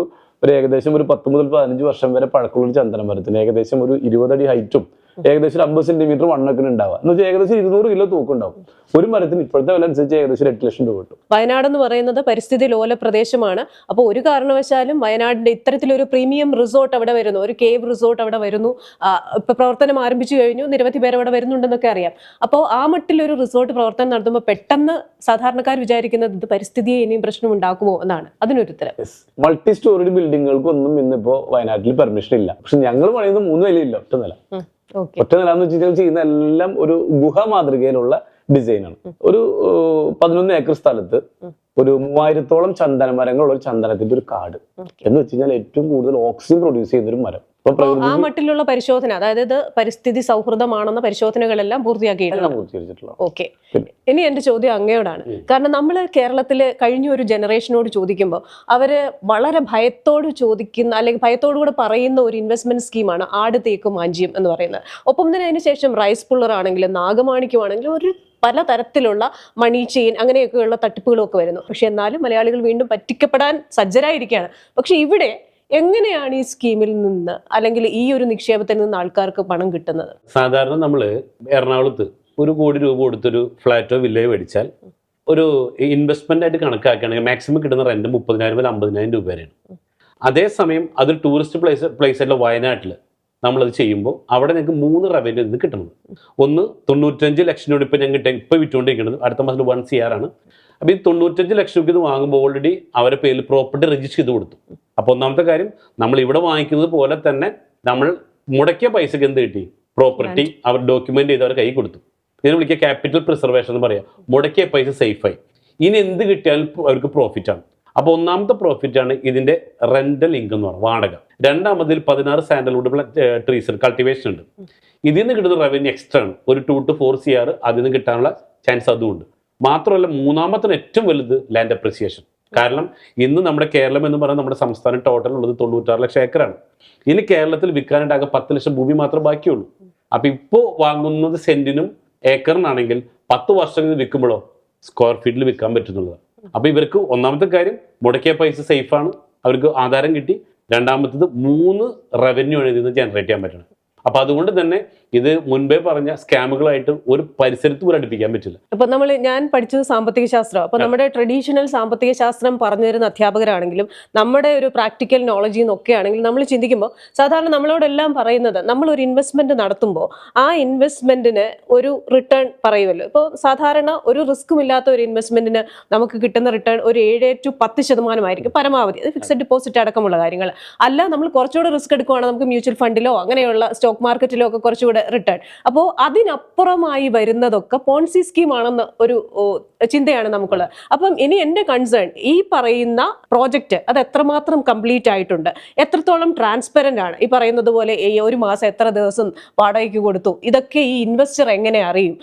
ഏകദേശം ഒരു 10 മുതൽ 15 വർഷം വരെ പഴക്കമുള്ള ഒരു ചന്ദന മരത്തിന് ഏകദേശം ഒരു 20 അടി ഹൈറ്റും ഏകദേശം 50 സെന്റിമീറ്റർ വണ്ണൊക്കെ ഉണ്ടാവുക. എന്ന് വെച്ചാൽ ഏകദേശം 200 കിലോ തൂക്കം ഉണ്ടാവും. ഒരു മരത്തിന് ഇപ്പോഴത്തെ വില അനുസരിച്ച് ഏകദേശം 8 ലക്ഷം രൂപ കിട്ടും. വയനാട് എന്ന് പറയുന്നത് പരിസ്ഥിതി ലോല പ്രദേശമാണ്. അപ്പോൾ ഒരു കാരണവശാലും വയനാടിന്റെ ഇത്തരത്തിലൊരു പ്രീമിയം റിസോർട്ട് അവിടെ വരുന്നു, ഒരു കേവ് റിസോർട്ട് അവിടെ വരുന്നു, ഇപ്പൊ പ്രവർത്തനം ആരംഭിച്ചു കഴിഞ്ഞു, നിരവധി പേർ അവിടെ വരുന്നുണ്ടെന്നൊക്കെ അറിയാം. അപ്പോൾ ആ മട്ടിലൊരു റിസോർട്ട് പ്രവർത്തനം നടത്തുമ്പോൾ പെട്ടെന്ന് സാധാരണക്കാർ വിചാരിക്കുന്നത് ഇത് പരിസ്ഥിതിയെ ഇനിയും പ്രശ്നം ഉണ്ടാക്കുമോ എന്നാണ്. അതിനൊരു ഉത്തരം. മൾട്ടി സ്റ്റോറി ബിൽഡിങ്ങുകൾക്കൊന്നും ഇന്നിപ്പോ വയനാട്ടിൽ പെർമിഷൻ ഇല്ല. പക്ഷെ ഞങ്ങൾ പറയുന്നത് 3 നിലയില്ല, ഒറ്റ നില. ഒറ്റ നില എന്ന് വെച്ചാൽ ചെയ്യുന്ന എല്ലാം ഒരു ഗുഹ മാതൃകയിലുള്ള ഡിസൈനാണ്. ഒരു 11 ഏക്കർ സ്ഥലത്ത് ഒരു 3000-ഓളം ചന്ദന മരങ്ങളുള്ള ഒരു ചന്ദനത്തിന്റെ ഒരു കാട് എന്ന് വെച്ച് കഴിഞ്ഞാൽ ഏറ്റവും കൂടുതൽ ഓക്സിജൻ പ്രൊഡ്യൂസ് ചെയ്യുന്ന ഒരു മരം. ആ മട്ടിലുള്ള പരിശോധന, അതായത് ഇത് പരിസ്ഥിതി സൗഹൃദമാണെന്ന പരിശോധനകളെല്ലാം പൂർത്തിയാക്കിയിട്ടുള്ള. ഓക്കെ, ഇനി എന്റെ ചോദ്യം അങ്ങയോടാണ്. കാരണം നമ്മൾ കേരളത്തില് കഴിഞ്ഞ ഒരു ജനറേഷനോട് ചോദിക്കുമ്പോൾ അവര് വളരെ ഭയത്തോട് ചോദിക്കുന്ന അല്ലെങ്കിൽ ഭയത്തോടുകൂടെ പറയുന്ന ഒരു ഇൻവെസ്റ്റ്മെന്റ് സ്കീമാണ് ആട്, തേക്ക്, മാഞ്ചിയം എന്ന് പറയുന്നത്. ഒപ്പം തന്നെ അതിനുശേഷം റൈസ് പുള്ളർ ആണെങ്കിലും നാഗമാണിക്യമാണെങ്കിലും ഒരു പലതരത്തിലുള്ള മണി ചെയിൻ അങ്ങനെയൊക്കെയുള്ള തട്ടിപ്പുകളൊക്കെ വരുന്നു. പക്ഷെ എന്നാലും മലയാളികൾ വീണ്ടും പറ്റിക്കപ്പെടാൻ സജ്ജരായിരിക്കുകയാണ്. പക്ഷെ ഇവിടെ എങ്ങനെയാണ് ഈ സ്കീമിൽ നിന്ന് അല്ലെങ്കിൽ ഈ ഒരു നിക്ഷേപത്തിൽ നിന്ന് ആൾക്കാർക്ക് പണം കിട്ടുന്നത്? സാധാരണ നമ്മൾ എറണാകുളത്ത് 1 കോടി രൂപ കൊടുത്തൊരു ഫ്ലാറ്റോ വില്ലയോ മേടിച്ചാൽ ഒരു ഇൻവെസ്റ്റ്മെന്റ് ആയിട്ട് കണക്കാക്കുകയാണെങ്കിൽ മാക്സിമം കിട്ടുന്ന റെന്റ് 30,000 മുതൽ 50,000 രൂപ വരെയാണ്. അതേസമയം അതൊരു ടൂറിസ്റ്റ് പ്ലേസ് ആയിട്ടുള്ള വയനാട്ടിൽ നമ്മളത് ചെയ്യുമ്പോൾ അവിടെ നിങ്ങൾക്ക് 3 റവന്യൂ നിന്ന് കിട്ടുന്നത്. ഒന്ന് 95 ലക്ഷം രൂപ ഇപ്പം ഞങ്ങൾ ഇപ്പം വിറ്റുകൊണ്ടിരിക്കുന്നത്, അടുത്ത മാസം 1 CR ആണ്. അപ്പോൾ ഈ 95 ലക്ഷം രൂപ ഇത് വാങ്ങുമ്പോൾ ഓൾറെഡി അവരുടെ പേരിൽ പ്രോപ്പർട്ടി രജിസ്റ്റർ ചെയ്ത് കൊടുത്തു. അപ്പോൾ ഒന്നാമത്തെ കാര്യം, നമ്മൾ ഇവിടെ വാങ്ങിക്കുന്നത് പോലെ തന്നെ നമ്മൾ മുടക്കിയ പൈസക്ക് എന്ത് കിട്ടി? പ്രോപ്പർട്ടി അവർ ഡോക്യുമെന്റ് ചെയ്ത് അവർ കൈ കൊടുത്തു. ഇതിനെ വിളിക്കുക ക്യാപിറ്റൽ പ്രിസർവേഷൻ എന്ന് പറയാം. മുടക്കിയ പൈസ സേഫായി. ഇനി എന്ത് കിട്ടിയാലും അവർക്ക് പ്രോഫിറ്റ് ആണ്. അപ്പോൾ ഒന്നാമത്തെ പ്രോഫിറ്റ് ആണ് ഇതിന്റെ റെന്റൽ ഇൻകം എന്ന് പറയുന്നത്, വാടക. രണ്ടാമതിൽ 16 സാൻഡൽവുഡ് ട്രീസ് കൾട്ടിവേഷൻ ഉണ്ട്. ഇതിൽ നിന്ന് കിട്ടുന്ന റവന്യൂ എക്സ്ട്രാ ആണ്. ഒരു 2 to 4 CR അതിൽ നിന്ന് കിട്ടാനുള്ള ചാൻസ് അതുമുണ്ട്. മാത്രമല്ല മൂന്നാമത്തെ ഏറ്റവും വലുത് ലാൻഡ് അപ്രിസിയേഷൻ. കാരണം ഇന്ന് നമ്മുടെ കേരളം എന്ന് പറയുന്നത് നമ്മുടെ സംസ്ഥാനം ടോട്ടൽ ഉള്ളത് 96 ലക്ഷം ഏക്കറാണ്. ഇനി കേരളത്തിൽ വിൽക്കാനായിട്ടാകെ 10 ലക്ഷം ഭൂമി മാത്രമേ ബാക്കിയുള്ളൂ. അപ്പൊ ഇപ്പോൾ വാങ്ങുന്നത് സെന്റിനും ഏക്കറിനാണെങ്കിൽ 10 വർഷം വിൽക്കുമ്പോഴോ സ്ക്വയർ ഫീറ്റിൽ വിൽക്കാൻ പറ്റുന്നുള്ളതാണ്. അപ്പൊ ഇവർക്ക് ഒന്നാമത്തെ കാര്യം മുടക്കിയ പൈസ സേഫാണ്, അവർക്ക് ആധാരം കിട്ടി. രണ്ടാമത്തത് 3 റവന്യൂ ആണ് ഇതിൽ നിന്ന് ജനറേറ്റ് ചെയ്യാൻ പറ്റണം. അപ്പൊ അതുകൊണ്ട് തന്നെ ഇത് മുൻപേ പറഞ്ഞ സ്കാമുകളായിട്ട് ഒരു പരിസരത്ത് പോലും അടുപ്പിക്കാൻ പറ്റില്ല. അപ്പൊ ഞാൻ പഠിച്ചത് സാമ്പത്തിക ശാസ്ത്രം. അപ്പൊ നമ്മുടെ ട്രഡീഷണൽ സാമ്പത്തിക ശാസ്ത്രം പറഞ്ഞു തരുന്ന അധ്യാപകരാണെങ്കിലും നമ്മുടെ ഒരു പ്രാക്ടിക്കൽ നോളജിൽ നിന്നൊക്കെ ആണെങ്കിലും നമ്മൾ ചിന്തിക്കുമ്പോൾ സാധാരണ നമ്മളോടെല്ലാം പറയുന്നത് നമ്മൾ ഒരു ഇൻവെസ്റ്റ്മെന്റ് നടത്തുമ്പോൾ ആ ഇൻവെസ്റ്റ്മെന്റിന് ഒരു റിട്ടേൺ പറയുമല്ലോ. ഇപ്പോൾ സാധാരണ ഒരു റിസ്ക്കും ഇല്ലാത്ത ഒരു ഇൻവെസ്റ്റ്മെന്റിന് നമുക്ക് കിട്ടുന്ന റിട്ടേൺ ഒരു 7 to 10% ആയിരിക്കും പരമാവധി. അത് ഫിക്സഡ് ഡിപ്പോസിറ്റ് അടക്കമുള്ള കാര്യങ്ങൾ അല്ല. നമ്മൾ കുറച്ചുകൂടെ റിസ്ക് എടുക്കുവാണെങ്കിൽ നമുക്ക് മ്യൂച്വൽ ഫണ്ടിലോ അങ്ങനെയുള്ള സ്റ്റോക്ക് മാർക്കറ്റിലോ ഒക്കെ കുറച്ചുകൂടെ റിട്ടേൺ. അപ്പോൾ അതിനപ്പുറമായി വരുന്നതൊക്കെ പോൺസി സ്കീമാണെന്ന് ഒരു ചിന്തയാണ് നമുക്കുള്ളത്. അപ്പം ഇനി എൻ്റെ കൺസേൺ ഈ പറയുന്ന പ്രോജക്റ്റ് അത് എത്രമാത്രം കംപ്ലീറ്റ് ആയിട്ടുണ്ട്, എത്രത്തോളം ട്രാൻസ്പെറന്റ് ആണ്, ഈ പറയുന്നത് പോലെ ഈ ഒരു മാസം എത്ര ദിവസം വാടകയ്ക്ക് കൊടുത്തു, ഇതൊക്കെ ഈ ഇൻവെസ്റ്റർ എങ്ങനെ അറിയും,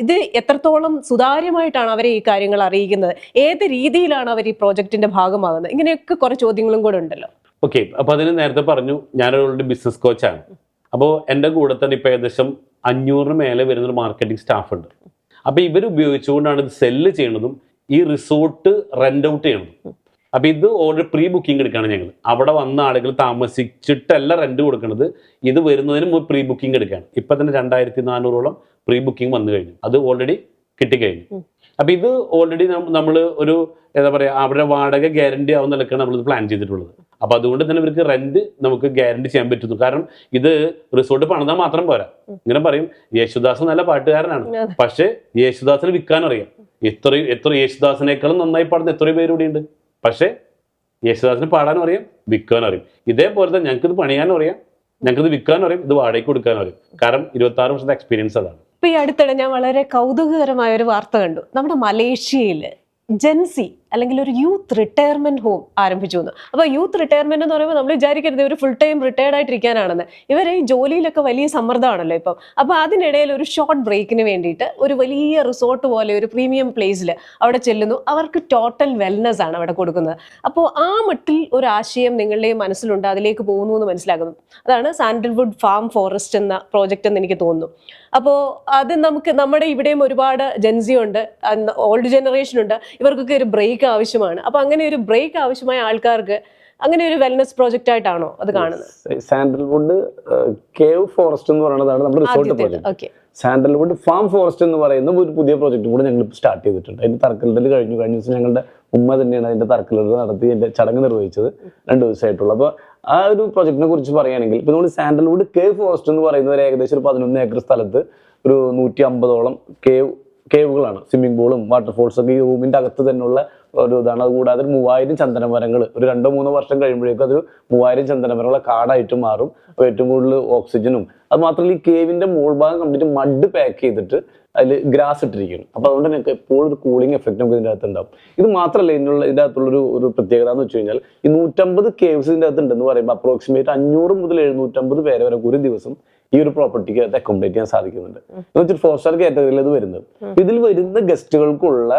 ഇത് എത്രത്തോളം സുതാര്യമായിട്ടാണ് അവരെ ഈ കാര്യങ്ങൾ അറിയിക്കുന്നത്, ഏത് രീതിയിലാണ് അവർ ഈ പ്രോജക്റ്റിന്റെ ഭാഗമാകുന്നത്, ഇങ്ങനെയൊക്കെ കുറെ ചോദ്യങ്ങളും കൂടെ ഉണ്ടല്ലോ. ഓക്കെ, അപ്പൊ അതിന് നേരത്തെ പറഞ്ഞു ഞാനൊരു ബിസിനസ് കോച്ചാണ്. അപ്പോൾ എൻ്റെ കൂടെ തന്നെ ഇപ്പം ഏകദേശം 500 മേലെ വരുന്നൊരു മാർക്കറ്റിംഗ് സ്റ്റാഫ് ഉണ്ട്. അപ്പോൾ ഇവർ ഉപയോഗിച്ചുകൊണ്ടാണ് ഇത് സെല്ല് ചെയ്യണതും ഈ റിസോർട്ട് റെന്റ് ഔട്ട് ചെയ്യണതും. അപ്പൊ ഇത് ഓൾറെഡി പ്രീ ബുക്കിംഗ് എടുക്കുകയാണ് ഞങ്ങൾ. അവിടെ വന്ന ആളുകൾ താമസിച്ചിട്ടല്ല റെന്റ് കൊടുക്കുന്നത്, ഇത് വരുന്നതിന് മുമ്പ് പ്രീ ബുക്കിംഗ് എടുക്കുകയാണ്. ഇപ്പൊ തന്നെ 2400ഓളം പ്രീ ബുക്കിംഗ് വന്നു കഴിഞ്ഞു, അത് ഓൾറെഡി കിട്ടിക്കഴിഞ്ഞു. അപ്പൊ ഇത് ഓൾറെഡി നമ്മൾ ഒരു എന്താ പറയാ അവരുടെ വാടക ഗ്യാരണ്ടി ആവുന്ന നിലക്കാണ് നമ്മൾ പ്ലാൻ ചെയ്തിട്ടുള്ളത്. അപ്പൊ അതുകൊണ്ട് തന്നെ ഇവർക്ക് റെന്റ് നമുക്ക് ഗ്യാരണ്ടി ചെയ്യാൻ പറ്റുന്നു. കാരണം ഇത് റിസോർട്ട് പണിതാൽ മാത്രം പോരാ. ഇങ്ങനെ പറയും യേശുദാസ് നല്ല പാട്ടുകാരനാണ്, പക്ഷെ യേശുദാസിന് വിൽക്കാൻ അറിയാം. എത്ര യേശുദാസിനേക്കാളും നന്നായി പാടുന്ന എത്രയോ പേര് കൂടി ഉണ്ട്. പക്ഷെ യേശുദാസിന് പാടാനും അറിയാം, വിൽക്കാനും അറിയാം. ഇതേപോലെ തന്നെ ഞങ്ങൾക്കിത് പണിയാനും അറിയാം, ഞങ്ങൾക്കിത് വിൽക്കാനും അറിയാം, ഇത് വാടകയ്ക്ക് കൊടുക്കാനും അറിയാം. കാരണം 26 വർഷത്തെ എക്സ്പീരിയൻസ് അതാണ്. ഇപ്പൊ ഈ അടുത്തിടെ ഞാൻ വളരെ കൗതുകകരമായ ഒരു വാർത്ത കണ്ടു. നമ്മുടെ മലേഷ്യയിൽ ജെൻസി അല്ലെങ്കിൽ ഒരു യൂത്ത് റിട്ടയർമെന്റ് ഹോം ആരംഭിച്ചു എന്ന്. അപ്പോൾ യൂത്ത് റിട്ടയർമെന്റ് എന്ന് പറയുമ്പോൾ നമ്മൾ വിചാരിക്കരുത് ഒരു ഫുൾ ടൈം റിട്ടയർഡ് ആയിട്ടിരിക്കാനാണെന്ന്. ഇവർ ഈ ജോലിയിലൊക്കെ വലിയ സമ്മർദ്ദമാണല്ലോ ഇപ്പം. അപ്പോൾ അതിനിടയിൽ ഒരു ഷോർട്ട് ബ്രേക്കിന് വേണ്ടിയിട്ട് ഒരു വലിയ റിസോർട്ട് പോലെ ഒരു പ്രീമിയം പ്ലേസിൽ അവിടെ ചെല്ലുന്നു. അവർക്ക് ടോട്ടൽ വെൽനെസ് ആണ് അവിടെ കൊടുക്കുന്നത്. അപ്പോൾ ആ മട്ടിൽ ഒരു ആശയം നിങ്ങളുടെയും മനസ്സിലുണ്ട്, അതിലേക്ക് പോകുന്നു എന്ന് മനസ്സിലാക്കുന്നു. അതാണ് സാൻഡൽവുഡ് ഫാം ഫോറസ്റ്റ് എന്ന പ്രോജക്റ്റ് എന്ന് എനിക്ക് തോന്നുന്നു. അപ്പോൾ അത് നമ്മുടെ ഇവിടെയും ഒരുപാട് ജെൻസി ഉണ്ട്, ഓൾഡ് ജനറേഷൻ ഉണ്ട്, ഇവർക്കൊക്കെ ഒരു ബ്രേക്ക് ആവശ്യമാണ്. അപ്പൊ അങ്ങനെ ഒരു ബ്രേക്ക് ആവശ്യമായ ആൾക്കാർക്ക് അങ്ങനെ ഒരു വെൽനസ് പ്രോജക്റ്റ് ആയിട്ടാണോ അത് കാണുന്നത്? സാൻഡൽവുഡ് കേവ് ഫോറസ്റ്റ് എന്ന് പറയുന്നതാണ് നമ്മുടെ resort project. Sandalwood farm forest എന്ന് പറയുന്ന ഒരു പുതിയ പ്രോജക്റ്റ് കൂടെ ഞങ്ങൾ സ്റ്റാർട്ട് ചെയ്തിട്ടുണ്ട്. അതിന്റെ തറക്കല്ലിടൽ കഴിഞ്ഞ ദിവസം ഞങ്ങളുടെ ഉമ്മ തന്നെയാണ് അതിന്റെ തറക്കല്ലിടൽ നടത്തി അതിന്റെ ചടങ്ങ് നിർവഹിച്ചത് 2 ദിവസമായിട്ടുള്ളൂ. അപ്പോൾ ആ ഒരു പ്രോജക്റ്റിനെ കുറിച്ച് പറയുകയാണെങ്കിൽ ഇപ്പൊ നമ്മൾ സാൻഡൽവുഡ് കേവ് ഫോറസ്റ്റ് എന്ന് പറയുന്നത് ഏകദേശം ഒരു 11 ഏക്കർ സ്ഥലത്ത് ഒരു 150ഓളം കേവുകളാണ്. സ്വിമ്മിംഗ് പൂളും വാട്ടർഫോൾസ് ഒക്കെ ഈ റൂമിന്റെ അകത്ത് തന്നെയുള്ള ഒരു ഇതാണ്. അതുകൂടാതെ 3000 ചന്ദനമരങ്ങൾ ഒരു 2-3 വർഷം കഴിയുമ്പോഴേക്കും അതൊരു 3000 ചന്ദനമരങ്ങളെ കാടായിട്ട് മാറും. അപ്പോൾ ഏറ്റവും കൂടുതൽ ഓക്സിജനും അത് മാത്രമല്ല ഈ കേവിന്റെ മുകൾഭാഗം കംപ്ലീറ്റ് മഡ് പാക്ക് ചെയ്തിട്ട് അതിൽ ഗ്രാസ് ഇട്ടിരിക്കണം. അപ്പോൾ അതുകൊണ്ട് തന്നെ എപ്പോഴും ഒരു കൂളിംഗ് എഫക്റ്റ് നമുക്ക് ഇതിൻ്റെ അകത്ത് ഉണ്ടാവും. ഇത് മാത്രമല്ല ഇതിൻ്റെ അകത്തുള്ളൊരു പ്രത്യേകത എന്ന് വെച്ച് കഴിഞ്ഞാൽ ഈ 150 കേവ്സ് ഇതിൻ്റെ അകത്ത് ഉണ്ടെന്ന് പറയുമ്പോൾ അപ്രോക്സിമേറ്റ് 500 മുതൽ 750 പേരെ വരെ ഒരു ദിവസം ഈ ഒരു പ്രോപ്പർട്ടിക്ക് അത് അക്കോമഡേറ്റ് ചെയ്യാൻ സാധിക്കുന്നുണ്ട്. എന്ന് വെച്ചാൽ 4-സ്റ്റാർ കാറ്റഗറിയിൽ ഇത് വരുന്നത്. ഇതിൽ വരുന്ന ഗസ്റ്റുകൾക്കുള്ള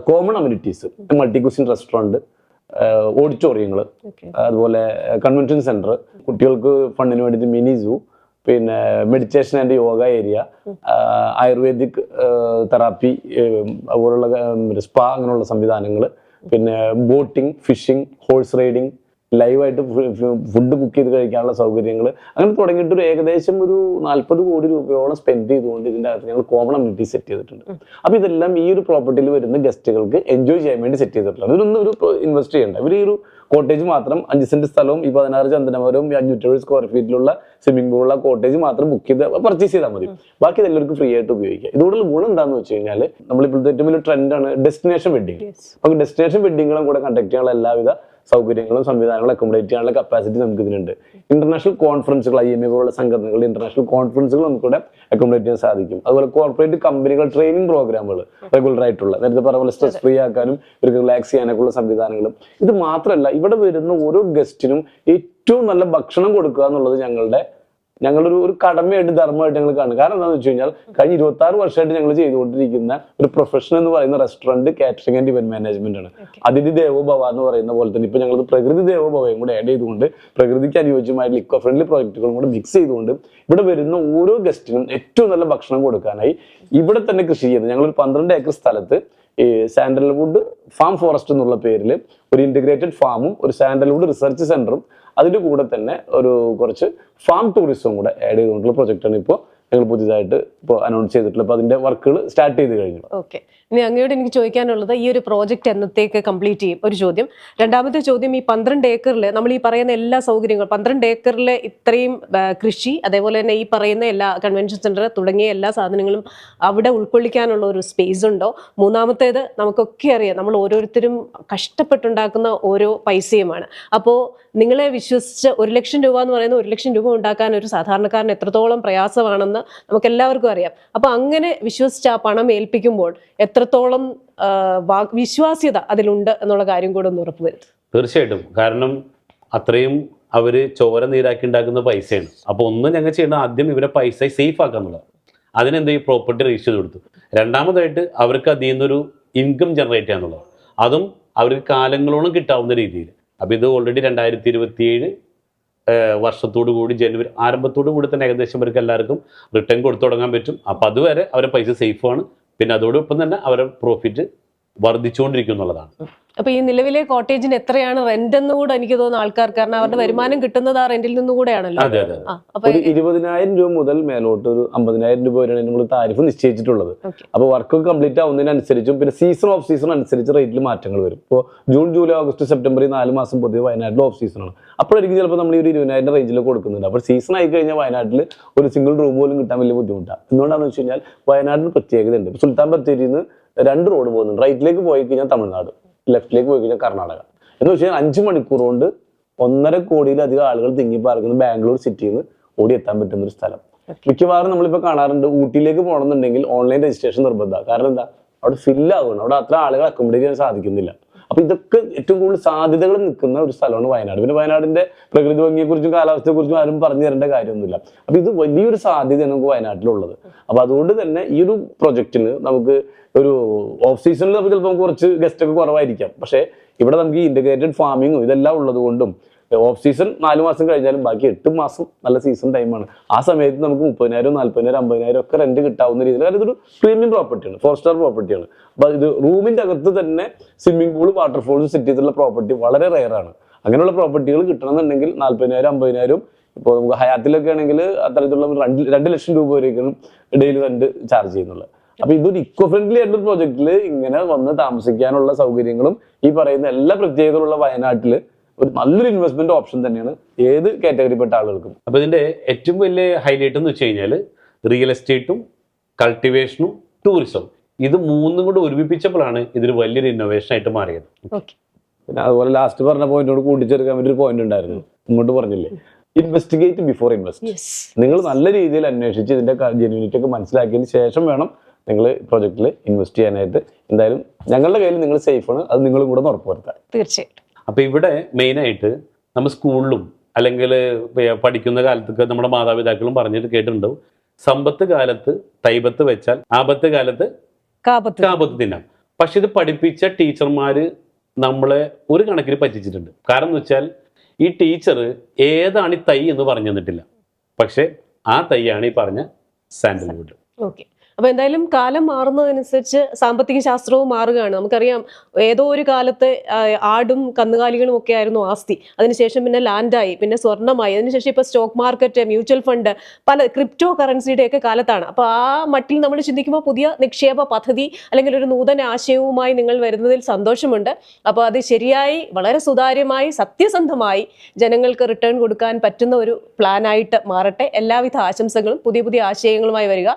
common amenities multi cuisine restaurant, ഓഡിറ്റോറിയങ്ങൾ, അതുപോലെ കൺവെൻഷൻ സെന്റർ, കുട്ടികൾക്ക് ഫണ്ടിന് വേണ്ടിയിട്ട് മിനി സൂ, പിന്നെ meditation and yoga area, Ayurvedic therapy അതുപോലുള്ള സ്പാ അങ്ങനെയുള്ള സംവിധാനങ്ങൾ, പിന്നെ ബോട്ടിംഗ്, ഫിഷിംഗ്, ഹോഴ്സ് റൈഡിങ്, ലൈവായിട്ട് ഫുഡ് കുക്ക് ചെയ്ത് കഴിക്കാനുള്ള സൗകര്യങ്ങൾ, അങ്ങനെ തുടങ്ങിയിട്ട് ഒരു ഏകദേശം ഒരു 40 കോടി രൂപയോളം സ്പെൻഡ് ചെയ്തുകൊണ്ട് ഇതിൻ്റെ അകത്ത് ഞങ്ങൾ കോമൺ അമ്യൂണിറ്റി സെറ്റ് ചെയ്തിട്ടുണ്ട്. അപ്പോൾ ഇതെല്ലാം ഈ ഒരു പ്രോപ്പർട്ടിയിൽ വരുന്ന ഗസ്റ്റുകൾക്ക് എൻജോയ് ചെയ്യാൻ വേണ്ടി സെറ്റ് ചെയ്തിട്ടുള്ളത്. ഇതൊന്നും ഒരു ഇൻവെസ്റ്റ് ചെയ്യേണ്ട. ഇവർ ഈ ഒരു കോട്ടേജ് മാത്രം 5 സെന്റ് സ്ഥലവും ഈ 16 ചന്ദനമരവും 570 സ്ക്വയർ ഫീറ്റിലുള്ള സ്വിമ്മിംഗ് പൂളുള്ള കോട്ടേജ് മാത്രം ബുക്ക് ചെയ്ത് പർച്ചേസ് ചെയ്താൽ മതി. ബാക്കി എല്ലാവർക്കും ഫ്രീ ആയിട്ട് ഉപയോഗിക്കാം. ഇതുകൊണ്ടുള്ള ഗുണം എന്താണെന്ന് വെച്ച് കഴിഞ്ഞാൽ നമ്മളിപ്പോഴത്തെ ഏറ്റവും വലിയ ട്രെൻഡാണ് ഡെസ്റ്റിനേഷൻ വെഡിങ്. അപ്പോൾ ഡെസ്റ്റിനേഷൻ വെഡിങ്ങുകളും കൂടെ കണ്ടക്ട് ചെയ്യാനുള്ള എല്ലാവിധ സൗകര്യങ്ങളും സംവിധാനങ്ങളും അക്കോമഡേറ്റ് ചെയ്യാനുള്ള കപ്പാസിറ്റി നമുക്ക് ഇതിനുണ്ട്. ഇന്റർനാഷണൽ കോൺഫറൻസുകൾ, IMA പോലുള്ള സംഘടനകളുടെ ഇന്റർനാഷണൽ കോൺഫറൻസുകൾ നമുക്കിവിടെ അക്കോമഡേറ്റ് ചെയ്യാൻ സാധിക്കും. അതുപോലെ കോർപ്പറേറ്റ് കമ്പനികൾ ട്രെയിനിങ് പ്രോഗ്രാമുകൾ റെഗുലർ ആയിട്ടുള്ള, നേരത്തെ പറഞ്ഞ പോലെ സ്ട്രെസ് ഫ്രീ ആക്കാനും ഇവർക്ക് റിലാക്സ് ചെയ്യാനൊക്കെ ഉള്ള സംവിധാനങ്ങളും. ഇത് മാത്രമല്ല ഇവിടെ വരുന്ന ഓരോ ഗസ്റ്റിനും ഏറ്റവും നല്ല ഭക്ഷണം കൊടുക്കുക എന്നുള്ളത് ഞങ്ങളൊരു കടമയായിട്ട് ധർമ്മമായിട്ട് ഞങ്ങൾ കാണും. കാരണം എന്താണെന്ന് വെച്ച് കഴിഞ്ഞാൽ കഴിഞ്ഞ 26 വർഷമായിട്ട് ഞങ്ങൾ ചെയ്തുകൊണ്ടിരിക്കുന്ന ഒരു പ്രൊഫഷൻ എന്ന് പറയുന്ന restaurant, catering and event management ആണ്. അതിഥി ദേവോ ഭവ എന്ന് പറയുന്ന പോലെ തന്നെ ഇപ്പൊ ഞങ്ങൾ പ്രകൃതി ദേവോ ഭവയും കൂടെ ആഡ് ചെയ്തുകൊണ്ട് പ്രകൃതിക്ക് അനുയോജ്യമായിട്ടുള്ള ഇക്കോ ഫ്രണ്ട്ലി പ്രോജക്റ്റുകളും കൂടെ മിക്സ് ചെയ്തുകൊണ്ട് ഇവിടെ വരുന്ന ഓരോ ഗസ്റ്റിനും ഏറ്റവും നല്ല ഭക്ഷണം കൊടുക്കാനായി ഇവിടെ തന്നെ കൃഷി ചെയ്യുന്നത് ഞങ്ങളൊരു 12 ഏക്കർ സ്ഥലത്ത് ഈ സാൻഡൽവുഡ് ഫാം ഫോറസ്റ്റ് എന്നുള്ള പേരിൽ ഒരു ഇന്റഗ്രേറ്റഡ് ഫാമും ഒരു സാൻഡൽവുഡ് റിസർച്ച് സെന്ററും അതിന്റെ കൂടെ തന്നെ ഒരു കുറച്ച് ഫാം ടൂറിസവും കൂടെ ആഡ് ചെയ്തുകൊണ്ടുള്ള പ്രൊജക്റ്റാണ് ഇപ്പോൾ ഞങ്ങൾ പുതിയതായിട്ട് ഇപ്പോൾ അനൗൺസ് ചെയ്തിട്ടുള്ളത്. അപ്പോൾ അതിന്റെ വർക്കുകൾ സ്റ്റാർട്ട് ചെയ്ത് കഴിഞ്ഞു. ഓക്കെ, ഇനി അങ്ങോട്ട് എനിക്ക് ചോദിക്കാനുള്ളത് ഈ ഒരു പ്രോജക്റ്റ് എന്നത്തേക്ക് കംപ്ലീറ്റ് ചെയ്യും? ഒരു ചോദ്യം. രണ്ടാമത്തെ ചോദ്യം, ഈ 12 ഏക്കറിൽ നമ്മൾ ഈ പറയുന്ന എല്ലാ സൗകര്യങ്ങളും 12 ഏക്കറിൽ ഇത്രയും കൃഷി, അതേപോലെ തന്നെ ഈ പറയുന്ന എല്ലാ കൺവെൻഷൻ സെന്റർ തുടങ്ങിയ എല്ലാ സാധനങ്ങളും അവിടെ ഉൾക്കൊള്ളിക്കാനുള്ള ഒരു സ്പേസ് ഉണ്ടോ? മൂന്നാമത്തേത്, നമുക്കൊക്കെ അറിയാം നമ്മൾ ഓരോരുത്തരും കഷ്ടപ്പെട്ടുണ്ടാക്കുന്ന ഓരോ പൈസയുമാണ്. അപ്പോൾ നിങ്ങളെ വിശ്വസിച്ച് 1 ലക്ഷം രൂപ എന്ന് പറയുന്ന 1 ലക്ഷം രൂപ ഉണ്ടാക്കാൻ ഒരു സാധാരണക്കാരന് എത്രത്തോളം പ്രയാസമാണെന്ന് നമുക്ക് എല്ലാവർക്കും അറിയാം. അപ്പൊ അങ്ങനെ വിശ്വസിച്ച് ആ പണം ഏൽപ്പിക്കുമ്പോൾ എത്രത്തോളം വിശ്വാസ്യത അതിലുണ്ട് എന്നുള്ള കാര്യം കൂടെ ഒന്ന് ഉറപ്പുവരുത്തും. തീർച്ചയായിട്ടും. കാരണം അത്രയും അവര് ചോര നീരാക്കി ഉണ്ടാക്കുന്ന പൈസയാണ്. അപ്പൊ ഒന്ന് ഞങ്ങൾ ചെയ്യണം, ആദ്യം ഇവരെ പൈസ സേഫ് ആക്കാന്നുള്ളത്. അതിനെന്ത് ഈ പ്രോപ്പർട്ടി രജിസ്റ്റർ ചെയ്ത് കൊടുത്തു. രണ്ടാമതായിട്ട് അവർക്ക് അതിൽ നിന്നൊരു ഇൻകം ജനറേറ്റ് ചെയ്യാന്നുള്ളത്, അതും അവർക്ക് കാലങ്ങളോളം കിട്ടാവുന്ന രീതിയിൽ. അപ്പൊ ഇത് ഓൾറെഡി 2027 വർഷത്തോടു കൂടി ജനുവരി ആരംഭത്തോടു കൂടി തന്നെ ഏകദേശം അവർക്ക് എല്ലാവർക്കും റിട്ടേൺ കൊടുത്തു തുടങ്ങാൻ പറ്റും. അപ്പൊ അതുവരെ അവരെ പൈസ സേഫ് ആണ്. പിന്നെ അതോടൊപ്പം തന്നെ അവരുടെ പ്രോഫിറ്റ് വർദ്ധിച്ചുകൊണ്ടിരിക്കും എന്നുള്ളതാണ്. അപ്പൊ ഈ നിലവിലെ കോട്ടേജിന് എത്രയാണ് റെന്റ് എന്ന് കൂടെ എനിക്ക് തോന്നുന്നു ആൾക്കാർക്ക്, കാരണം അവരുടെ വരുമാനം കിട്ടുന്നത് ആ റെന്റിൽ നിന്നും കൂടെയാണല്ലോ. അതെ അതെ. അപ്പൊ ഒരു 20,000 രൂപ മുതൽ മേലോട്ട് ഒരു 50,000 രൂപ വരെയാണ് നമ്മൾ താരിഫ് നിശ്ചയിച്ചിട്ടുള്ളത്. അപ്പോൾ വർക്ക് കംപ്ലീറ്റ് ആവുന്നതിനനുസരിച്ചും പിന്നെ സീസൺ ഓഫ് സീസൺ അനുസരിച്ച് റേറ്റിൽ മാറ്റങ്ങൾ വരും. ഇപ്പോൾ ജൂൺ, ജൂലൈ, ഓഗസ്റ്റ്, സെപ്റ്റംബർ 4 മാസം പൊതുവെ വയനാട്ടിൽ ഓഫ് സീസണാണ്. അപ്പോഴായിരിക്കും ചിലപ്പോൾ നമ്മൾ ഈ ഒരു 20,000 റേഞ്ചിൽ കൊടുക്കുന്നുണ്ട്. അപ്പോൾ സീസൺ ആയി കഴിഞ്ഞാൽ വയനാട്ടിൽ ഒരു സിംഗിൾ റൂം പോലും കിട്ടാൻ വലിയ ബുദ്ധിമുട്ടാണ്. എന്തുകൊണ്ടാണെന്ന് വെച്ച് കഴിഞ്ഞാൽ വയനാട്ടിൽ പ്രത്യേകതയുണ്ട്. സുൽത്താൻ ബത്തേരിയിൽ നിന്ന് 2 റോഡ് പോകുന്നുണ്ട്. റൈറ്റിലേക്ക് പോയി കഴിഞ്ഞാൽ തമിഴ്നാട്, ലെഫ്റ്റിലേക്ക് പോയി കഴിഞ്ഞാൽ കർണാടക. എന്ന് വെച്ച് കഴിഞ്ഞാൽ 5 മണിക്കൂർ കൊണ്ട് 1.5 കോടിയിലധികം ആളുകൾ തിങ്ങിപ്പാർക്കുന്ന ബാംഗ്ലൂർ സിറ്റിയിൽ നിന്ന് ഓടി എത്താൻ പറ്റുന്ന ഒരു സ്ഥലം. മിക്കവാറും നമ്മളിപ്പോൾ കാണാറുണ്ട്, ഊട്ടിയിലേക്ക് പോകണമെന്നുണ്ടെങ്കിൽ ഓൺലൈൻ രജിസ്ട്രേഷൻ നിർബന്ധമാണ്. കാരണം എന്താ, അവിടെ ഫില്ലാവുകയാണ്, അവിടെ അത്ര ആളുകൾ അക്കോമഡേറ്റ് ചെയ്യാൻ സാധിക്കുന്നില്ല. അപ്പൊ ഇതൊക്കെ ഏറ്റവും കൂടുതൽ സാധ്യതകൾ നിൽക്കുന്ന ഒരു സ്ഥലമാണ് വയനാട്. പിന്നെ വയനാടിന്റെ പ്രകൃതി ഭംഗിയെക്കുറിച്ചും കാലാവസ്ഥയെക്കുറിച്ചും ആരും പറഞ്ഞു തരേണ്ട കാര്യമൊന്നുമില്ല. അപ്പൊ ഇത് വലിയൊരു സാധ്യതയാണ് നമുക്ക് വയനാട്ടിലുള്ളത്. അപ്പൊ അതുകൊണ്ട് തന്നെ ഈ ഒരു പ്രൊജക്റ്റിന് നമുക്ക് ഒരു ഓഫ് സീസണിൽ നമുക്ക് ചിലപ്പോൾ കുറച്ച് ഗസ്റ്റ് ഒക്കെ കുറവായിരിക്കാം. പക്ഷേ ഇവിടെ നമുക്ക് ഈ ഇന്റഗ്രേറ്റഡ് ഫാമിങ്ങും ഇതെല്ലാം ഉള്ളത് കൊണ്ടും ഓഫ് സീസൺ 4 മാസം കഴിഞ്ഞാലും ബാക്കി 8 മാസം നല്ല സീസൺ ടൈമാണ്. ആ സമയത്ത് നമുക്ക് 30,000, 40,000, 50,000 ഒക്കെ റെന്റ് കിട്ടാവുന്ന രീതിയിൽ, കാരണം ഇതൊരു പ്രീമിയം പ്രോപ്പർട്ടിയാണ്, 4 സ്റ്റാർ പ്രോപ്പർട്ടിയാണ്. അപ്പൊ ഇത് റൂമിന്റെ അകത്ത് തന്നെ സ്വിമ്മിംഗ് പൂൾ, വാട്ടർഫോൾസ് സെറ്റ് ചെയ്തിട്ടുള്ള പ്രോപ്പർട്ടി വളരെ റെയർ ആണ്. അങ്ങനെയുള്ള പ്രോപ്പർട്ടികൾ കിട്ടണമെന്നുണ്ടെങ്കിൽ 40,000, 50,000, ഇപ്പോൾ നമുക്ക് ഹയാത്തിലൊക്കെ ആണെങ്കിൽ അത്തരത്തിലുള്ള 2 ലക്ഷം രൂപ വരെയൊക്കെയാണ് ഡെയിലി റെന്റ് ചാർജ് ചെയ്യുന്നുള്ളത്. അപ്പൊ ഇതൊരു ഇക്കോ ഫ്രണ്ട്ലി ആയിട്ടുള്ള പ്രോജക്റ്റിൽ ഇങ്ങനെ വന്ന് താമസിക്കാനുള്ള സൗകര്യങ്ങളും ഈ പറയുന്ന എല്ലാ പ്രത്യേകതകളുള്ള വയനാട്ടിൽ ഒരു നല്ലൊരു ഇൻവെസ്റ്റ്മെന്റ് ഓപ്ഷൻ തന്നെയാണ് ഏത് കാറ്റഗറിപ്പെട്ട ആളുകൾക്കും. അപ്പൊ ഇതിന്റെ ഏറ്റവും വലിയ ഹൈലൈറ്റ് എന്ന് വെച്ച് കഴിഞ്ഞാൽ റിയൽ എസ്റ്റേറ്റും കൾട്ടിവേഷനും ടൂറിസം, ഇത് 3 കൂടെ ഒരുമിപ്പിച്ചപ്പോഴാണ് ഇതൊരു വലിയൊരു ഇന്നോവേഷൻ ആയിട്ട് മാറിയത്. പിന്നെ അതുപോലെ ലാസ്റ്റ് പറഞ്ഞ പോയിന്റോട് കൂട്ടിച്ചേർക്കാൻ വേണ്ടി ഒരു പോയിന്റ് ഉണ്ടായിരുന്നു, ഇങ്ങോട്ട് പറഞ്ഞില്ലേ, ഇൻവെസ്റ്റിഗേറ്റ് ബിഫോർ ഇൻവെസ്റ്റ്. നിങ്ങൾ നല്ല രീതിയിൽ അന്വേഷിച്ച് ഇതിന്റെ ജെന്യൂനിറ്റി ഒക്കെ മനസ്സിലാക്കിയതിന് ശേഷം വേണം നിങ്ങൾ പ്രൊജക്റ്റിൽ ഇൻവെസ്റ്റ് ചെയ്യാനായിട്ട്. എന്തായാലും ഞങ്ങളുടെ കയ്യിൽ നിങ്ങൾ സേഫ് ആണ്, അത് നിങ്ങളും കൂടെ ഉറപ്പുവരുത്താം. തീർച്ചയായിട്ടും. അപ്പൊ ഇവിടെ മെയിനായിട്ട് നമ്മൾ സ്കൂളിലും അല്ലെങ്കിൽ പഠിക്കുന്ന കാലത്തൊക്കെ നമ്മുടെ മാതാപിതാക്കളും പറഞ്ഞിട്ട് കേട്ടിട്ടുണ്ടാവും, സമ്പത്ത് കാലത്ത് തൈബത്ത് വെച്ചാൽ ആപത്ത് കാലത്ത് കാപത്ത് തിന്നാം. പക്ഷെ ഇത് പഠിപ്പിച്ച ടീച്ചർമാര് നമ്മളെ ഒരു കണക്കിന് പറ്റിച്ചിട്ടുണ്ട്. കാരണം എന്ന് വെച്ചാൽ ഈ ടീച്ചർ ഏതാണ് ഈ തൈ എന്ന് പറഞ്ഞു തന്നിട്ടില്ല, പക്ഷെ ആ തൈയാണ് ഈ പറഞ്ഞ സാൻഡൽവുഡ്. ഓക്കെ. അപ്പൊ എന്തായാലും കാലം മാറുന്നതനുസരിച്ച് സാമ്പത്തിക ശാസ്ത്രവും മാറുകയാണ്. നമുക്കറിയാം, ഏതോ ഒരു കാലത്ത് ആടും കന്നുകാലികളും ഒക്കെ ആയിരുന്നു ആസ്തി. അതിനുശേഷം പിന്നെ ലാൻഡായി, പിന്നെ സ്വർണ്ണമായി, അതിനുശേഷം ഇപ്പൊ സ്റ്റോക്ക് മാർക്കറ്റ്, മ്യൂച്വൽ ഫണ്ട്, പല ക്രിപ്റ്റോ കറൻസിയുടെ ഒക്കെ കാലത്താണ്. അപ്പൊ ആ മട്ടിൽ നമ്മൾ ചിന്തിക്കുമ്പോൾ പുതിയ നിക്ഷേപ പദ്ധതി അല്ലെങ്കിൽ ഒരു നൂതന ആശയവുമായി നിങ്ങൾ വരുന്നതിൽ സന്തോഷമുണ്ട്. അപ്പോൾ അത് ശരിയായി, വളരെ സുതാര്യമായി, സത്യസന്ധമായി ജനങ്ങൾക്ക് റിട്ടേൺ കൊടുക്കാൻ പറ്റുന്ന ഒരു പ്ലാനായിട്ട് മാറട്ടെ. എല്ലാവിധ ആശംസകളും. പുതിയ പുതിയ ആശയങ്ങളുമായി വരിക.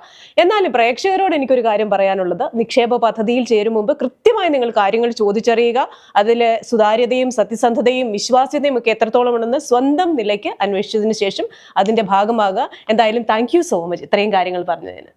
എന്നാലും പ്രേക്ഷകരോട് എനിക്കൊരു കാര്യം പറയാനുള്ളത്, നിക്ഷേപ പദ്ധതിയിൽ ചേരും മുമ്പ് കൃത്യമായി നിങ്ങൾ കാര്യങ്ങൾ ചോദിച്ചറിയുക. അതിൽ സുതാര്യതയും സത്യസന്ധതയും വിശ്വാസ്യതയും ഒക്കെ എത്രത്തോളം ഉണ്ടെന്ന് സ്വന്തം നിലയ്ക്ക് അന്വേഷിച്ചതിന് ശേഷം അതിന്റെ ഭാഗമാകുക. എന്തായാലും താങ്ക് യു സോ മച്ച് ഇത്രയും കാര്യങ്ങൾ പറഞ്ഞതിന്.